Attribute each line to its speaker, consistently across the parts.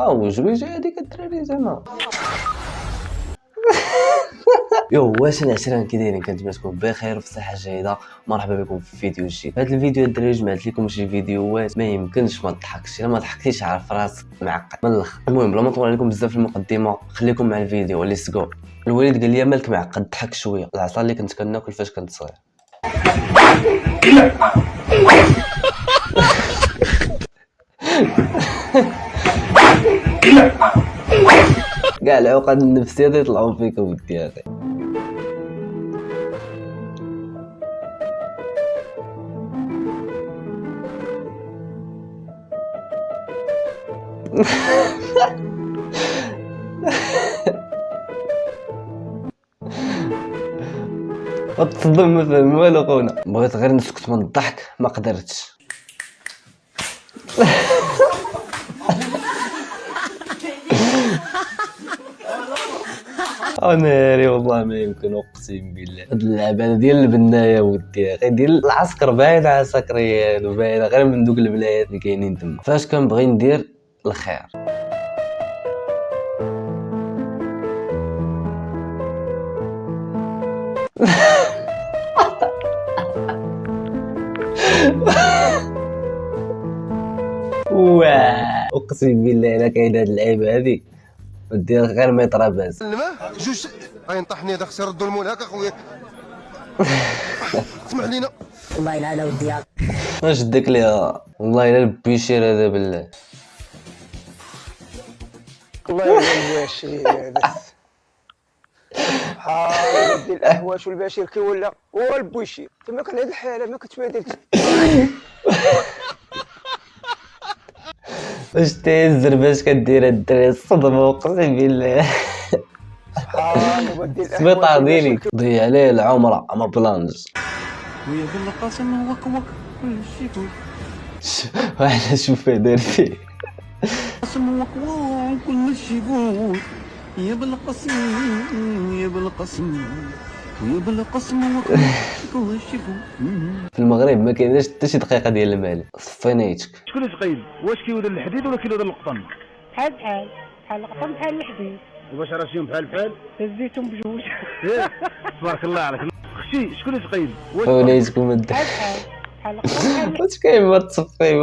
Speaker 1: وجويجه هذيك الدراري زعما. واش العشرين كي دايرين؟ كنتمنى تكونوا بخير وفي صحه جيده. مرحبا بكم في فيديو جديد. في هذا الفيديو الدراري جمعت لكم شي فيديوهات ما يمكنش ما تضحكش. الا ما ضحكتيش عارف راسك معقد من الاخر. المهم بلا ما نطول عليكم بزاف في المقدمه، خليكم مع الفيديو. ليتس جو. الوالد قال لي مالك معقد، ضحك شويه. العصا اللي كنت كناكل فاش كنت صغير. كاع العقد النفسيه يطلعوا فيك ودي يا اخي. تصدم ما فهم والو خونا. بغيت غير نسكت من الضحك ما قدرتش. ناري والله ما يمكن، اقسم بالله. هاد اللعبه ديال البنايه ودي يا اخي، ديال العسكر باين عسكريات وباين غير من دوك البلايات اللي كاينين تما. فاش كنبغي ندير الخير اقسم بالله الا كاين هاد اللعيبه هادي ودير غير ميطرا باز.
Speaker 2: الماء جوج غينطحني هذا، خصي نردو المول هكا خويا. اسمح لينا
Speaker 3: والله لا لا ودي
Speaker 1: واش داك ليها والله الا البيشير هذا بالله.
Speaker 4: والله يا البشير بس ودي الاهواش والبشير كيولى هو البشير. كما كان هاد الحاله ما كتبادلش.
Speaker 1: واش تهزر باش كدير الدراري الصدمه اقسم بالله. سبيطار ديالي ضيع عليه العمره اما بلانج.
Speaker 5: ويا بالقسم وك كل شي فوت.
Speaker 1: واحد شوفه دار فيه
Speaker 5: قسم وك كل شي فوت. يا بالقسم يا بالقسم ويا بالقسم وك كل شي فوت.
Speaker 1: في المغرب ما كايناش حتى شي دقيقه ديال المال. صفينيتك.
Speaker 6: شكون ثقيل؟ واش كيودر الحديد ولا كيودر القطن؟
Speaker 7: بحال القطن بحال الحديد.
Speaker 6: واش راسيهم بحال
Speaker 7: هزيتهم بجوج.
Speaker 6: تبارك الله عليك. اختي شكون ثقيل؟
Speaker 1: فونيتكم الضحك.
Speaker 7: بحال القطن بحال
Speaker 1: واش كاين ما تصفي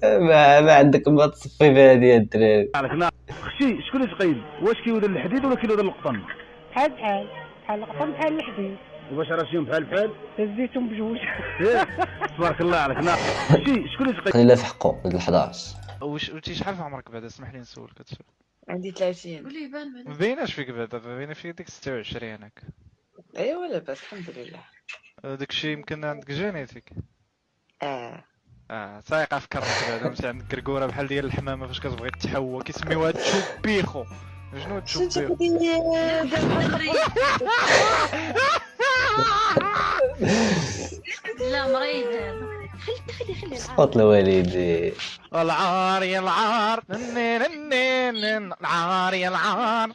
Speaker 1: ما عندك ما تصفي في هذه الدراري.
Speaker 6: اختي شكون ثقيل؟ واش كيودر الحديد ولا كيودر القطن؟
Speaker 7: بحال القطن بحال الحديد.
Speaker 6: واش راسيهم بحال
Speaker 7: هزيتهم بجوج.
Speaker 6: تبارك الله عليك. اختي شكون ثقيل؟
Speaker 1: خلينا في حقه ال 11.
Speaker 8: واش شحال في عمرك بعدا؟ اسمح لي نسولك هادشي.
Speaker 3: عندي 30.
Speaker 8: قولي بان ما بايناش فيك بعدا، باينه فيك ديك 26 هكا.
Speaker 3: ايوا لاباس الحمد لله.
Speaker 8: داكشي يمكن عندك جينيتيك.
Speaker 3: اه
Speaker 8: سايقه فكرت بعدا مشي عندك كركوره بحال ديال الحمامه فاش كتبغي تحوى كيسميوها تشوبيخو. شنو تشوبيخو؟
Speaker 9: لا مريض هذا. خلي
Speaker 1: سقط الوالدي.
Speaker 8: العار يا العار العار يا العار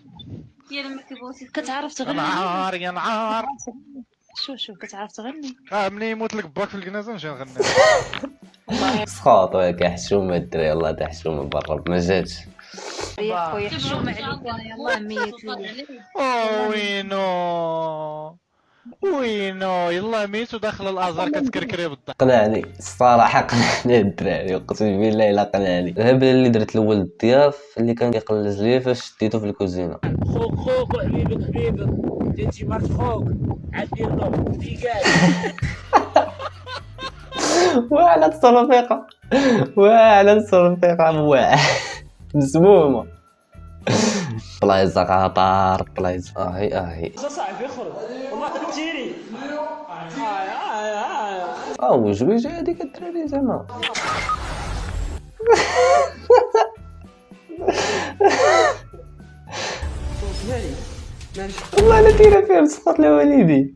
Speaker 9: يا المكبوس كتعرف تغني.
Speaker 8: العار يا العار.
Speaker 9: شو كتعرف تغني؟
Speaker 8: ملي يموت لك باك في الكنازه نمشي نغني.
Speaker 1: سقط وياك حشومه الدراري. الله تا حشومه برا ما جاتش.
Speaker 9: يا خويا حشومه عليك يلاه ميت
Speaker 8: وينو يلا ميت وداخل الازهر كتكركري بالضحك.
Speaker 1: قنعني الصراحه، قنعني الدراري اقسم بالله الا قنعني. الهبله اللي درت الاول الضياف اللي كان كيقلز ليا فاش شديتو في الكوزينه.
Speaker 4: خوك وحبيبك انتي مرت خوك عدير له في كاع.
Speaker 1: وعلى الصرفيقه وعلى الصرفيقه مسمومه. بلايصه غابار بلايصه. اهي
Speaker 4: صاحبي خرج والله كنتيري.
Speaker 1: وجويجه هذيك الدراري زعما. والله لا دايره فيها مسقط لوالدي.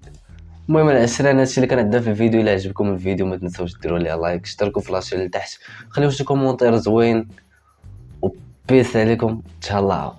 Speaker 1: المهم العشرين هادشي اللي كان عندنا في الفيديو. الا عجبكم الفيديو ما تنساوش ديروا ليه لايك، اشتركوا في لاشين لتحت، خليو شي كومونتير زوين وبيس عليكم. تهلاو.